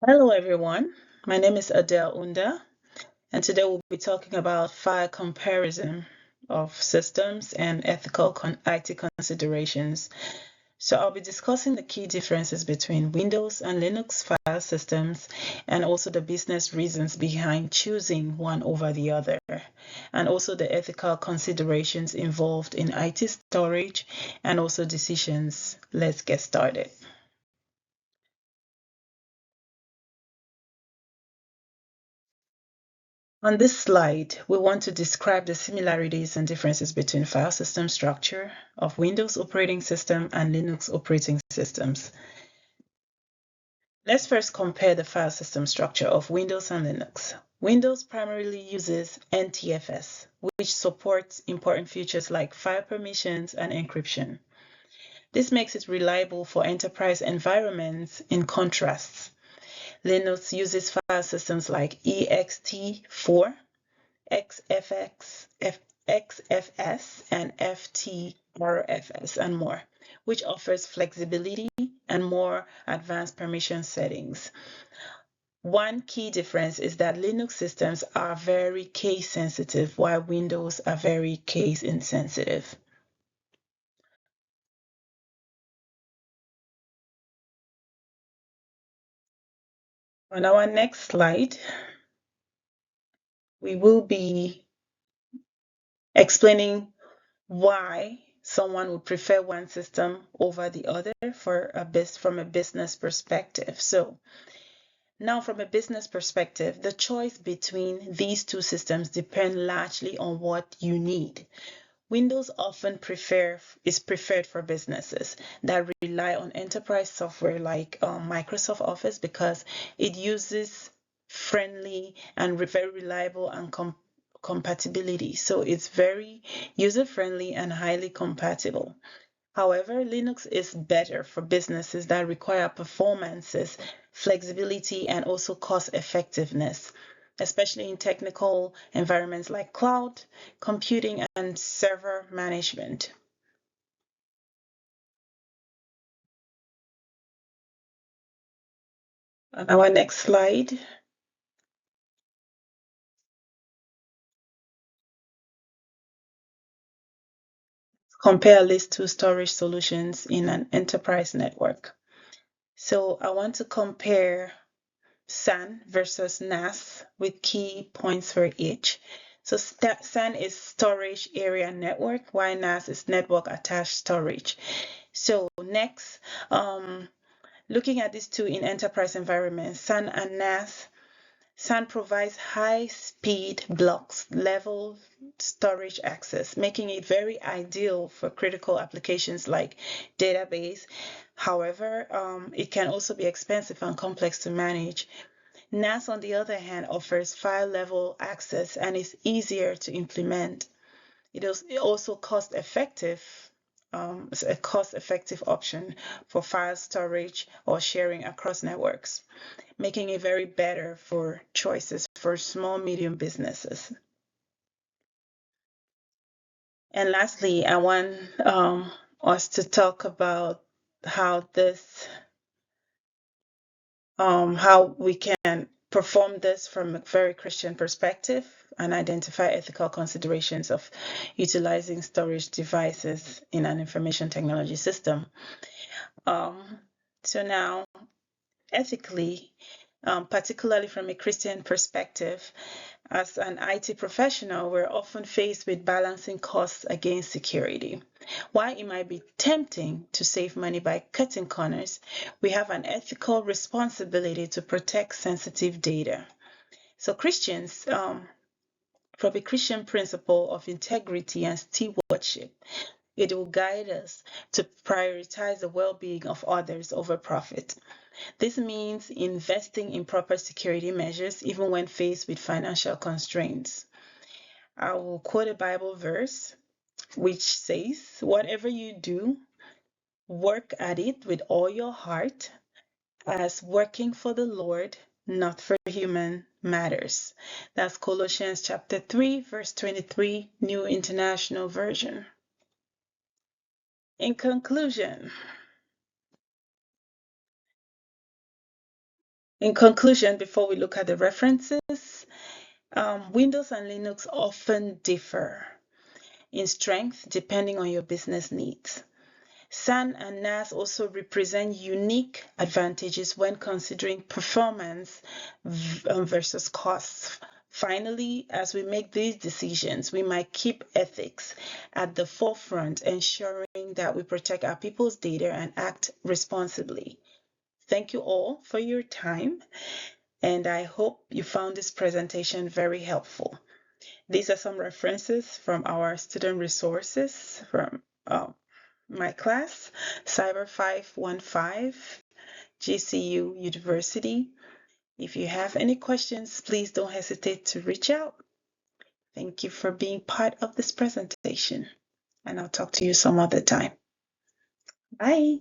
Hello, everyone. My name is Adele Undah, and today we'll be talking about file comparison of systems and ethical IT considerations. So I'll be discussing the key differences between Windows and Linux file systems and also the business reasons behind choosing one over the other, and also the ethical considerations involved in IT storage and also decisions. Let's get started. On this slide, we want to describe the similarities and differences between file system structure of Windows operating system and Linux operating systems. Let's first compare the file system structure of Windows and Linux. Windows primarily uses NTFS, which supports important features like file permissions and encryption. This makes it reliable for enterprise environments. In contrast, Linux uses file systems like ext4, XFS, and FTRFS, and more, which offers flexibility and more advanced permission settings. One key difference is that Linux systems are very case sensitive, while Windows are very case insensitive. On our next slide, we will be explaining why someone would prefer one system over the other from a business perspective. So now, from a business perspective, the choice between these two systems depends largely on what you need. Windows often is preferred for businesses that rely on enterprise software like Microsoft Office because it uses friendly and very reliable and compatibility. So it's very user-friendly and highly compatible. However, Linux is better for businesses that require performances, flexibility, and also cost effectiveness, especially in technical environments like cloud, computing, and server management. On our next slide, compare these two storage solutions in an enterprise network. So I want to compare SAN versus NAS with key points for each. So SAN is storage area network, while NAS is network attached storage. So next, looking at these two in enterprise environments, SAN and NAS, SAN provides high-speed blocks level storage access, making it very ideal for critical applications like database. However, it can also be expensive and complex to manage. NAS, on the other hand, offers file-level access and is easier to implement. It is also cost-effective. It's a cost-effective option for file storage or sharing across networks, making it very better for choices for small, medium businesses. And lastly, I want us to talk about how how we can perform this from a very Christian perspective and identify ethical considerations of utilizing storage devices in an information technology system. So now, ethically, particularly from a Christian perspective, as an IT professional, we're often faced with balancing costs against security. While it might be tempting to save money by cutting corners, we have an ethical responsibility to protect sensitive data. So Christians, from a Christian principle of integrity and stewardship, it will guide us to prioritize the well-being of others over profit. This means investing in proper security measures even when faced with financial constraints. I will quote a Bible verse which says, "Whatever you do, work at it with all your heart, as working for the Lord, not for human matters." That's Colossians chapter 3, verse 23, New International Version. In conclusion, In conclusion, before we look at the references, Windows and Linux often differ in strength depending on your business needs. SAN and NAS also represent unique advantages when considering performance versus costs. Finally, as we make these decisions, we might keep ethics at the forefront, ensuring that we protect our people's data and act responsibly. Thank you all for your time, and I hope you found this presentation very helpful. These are some references from our student resources from my class, Cyber 515, GCU University. If you have any questions, please don't hesitate to reach out. Thank you for being part of this presentation, and I'll talk to you some other time. Bye.